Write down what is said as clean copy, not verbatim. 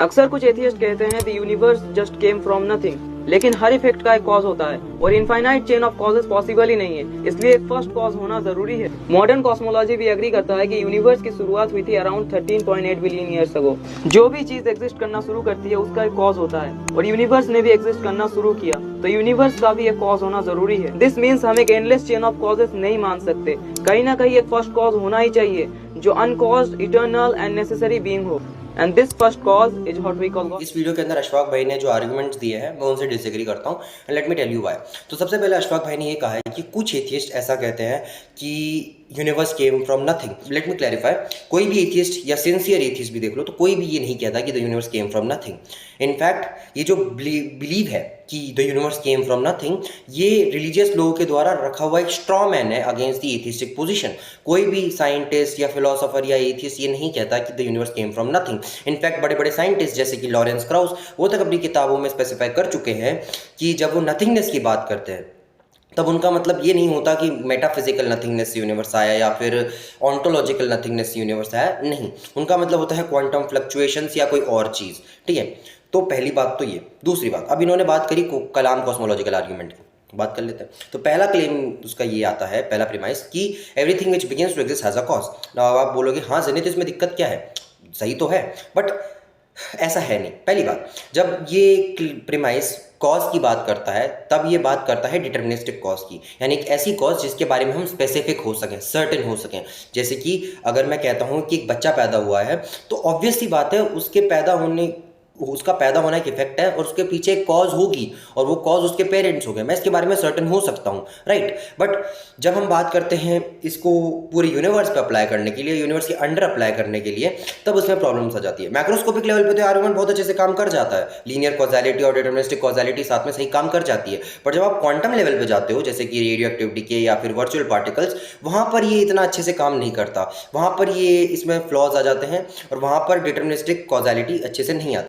अक्सर कुछ एथियस्ट कहते हैं the universe just came from nothing, लेकिन हर इफेक्ट का एक कॉज होता है और infinite chain of causes possible ही नहीं है, इसलिए एक फर्स्ट कॉज होना जरूरी है। मॉडर्न कॉस्मोलॉजी भी एग्री करता है कि यूनिवर्स की शुरुआत हुई थी अराउंड 13.8 बिलियन ईयर्स अगो। जो भी चीज एग्जिस्ट करना शुरू करती है उसका एक कॉज होता है और यूनिवर्स ने भी एग्जिस्ट करना शुरू किया तो यूनिवर्स का भी एक कॉज होना जरूरी है। दिस मीन्स हम एक एंडलेस चेन ऑफ कॉजेस नहीं मान सकते, कहीं ना कहीं एक फर्स्ट कॉज होना ही चाहिए जो अनकॉज्ड, इटर्नल एंड नेसेसरी बीइंग हो। And this first cause is what we call God. इस वीडियो के अंदर अशफाक भाई ने जो आर्गुमेंट्स दिए हैं मैं उनसे डिसएग्री करता हूँ and let me tell you why. तो सबसे पहले अशफाक भाई ने ये कहा है कि कुछ एथियस्ट ऐसा कहते हैं कि universe came from nothing. Let me clarify, कोई भी एथियस्ट या सिंसियर एथियस्ट भी देख लो तो कोई भी ये नहीं कहता कि the universe came from nothing. In fact ये जो बिलीव है कि the universe came from nothing, ये रिलीजियस लोगों के द्वारा रखा हुआ एक स्ट्रॉ मैन है अगेंस्ट द एथिस्टिक पोजीशन। कोई भी साइंटिस्ट या फिलोसोफर या एथियस्ट ये नहीं कहता कि the universe came from nothing. In fact बड़े बड़े साइंटिस्ट जैसे कि लॉरेंस क्राउस वो तक अपनी किताबों में स्पेसिफाई कर चुके हैं कि जब वो नथिंगनेस की बात करते हैं तब उनका मतलब ये नहीं होता कि मेटाफिजिकल नथिंगनेस से यूनिवर्स आया या फिर ऑन्टोलॉजिकल नथिंगनेस से यूनिवर्स आया, नहीं। उनका मतलब होता है क्वांटम फ्लक्चुएशंस या कोई और चीज़, ठीक है। तो पहली बात तो ये। दूसरी बात, अब इन्होंने बात करी कलाम कॉस्मोलॉजिकल आर्ग्यूमेंट की, बात कर लेते हैं। तो पहला क्लेम उसका ये आता है, पहला प्रीमाइस कि everything which begins to exist has a cause. Now आप बोलोगे हाँ जनित इसमें दिक्कत क्या है, सही तो है बट ऐसा है नहीं। पहली बात, जब ये प्रीमाइस कॉज की बात करता है तब ये बात करता है डिटर्मिनिस्टिक कॉज की, यानी एक ऐसी कॉज जिसके बारे में हम स्पेसिफिक हो सकें, सर्टेन हो सकें। जैसे कि अगर मैं कहता हूँ कि एक बच्चा पैदा हुआ है तो ऑब्वियस सी बात है उसका पैदा होना एक इफेक्ट है और उसके पीछे एक कॉज होगी और वो कॉज उसके पेरेंट्स हो गए, मैं इसके बारे में सर्टेन हो सकता हूँ, राइट। बट जब हम बात करते हैं इसको पूरे यूनिवर्स पे अप्लाई करने के लिए, यूनिवर्स के अंडर अप्लाई करने के लिए, तब उसमें प्रॉब्लम्स आ जाती है। मैक्रोस्कोपिक लेवल पे तो आर्गुमेंट बहुत अच्छे से काम कर जाता है, लीनियर कॉजालिटी और डिटर्मिनिस्टिक कॉजालिटी साथ में सही काम कर जाती है। पर जब आप क्वांटम लेवल पे जाते हो जैसे कि रेडियो एक्टिव डीके या फिर वर्चुअल पार्टिकल्स, वहाँ पर ये इतना अच्छे से काम नहीं करता, वहाँ पर ये इसमें फ्लॉज आ जाते हैं और वहाँ पर डिटर्मिनिस्टिक कॉजालिटी अच्छे से नहीं आती।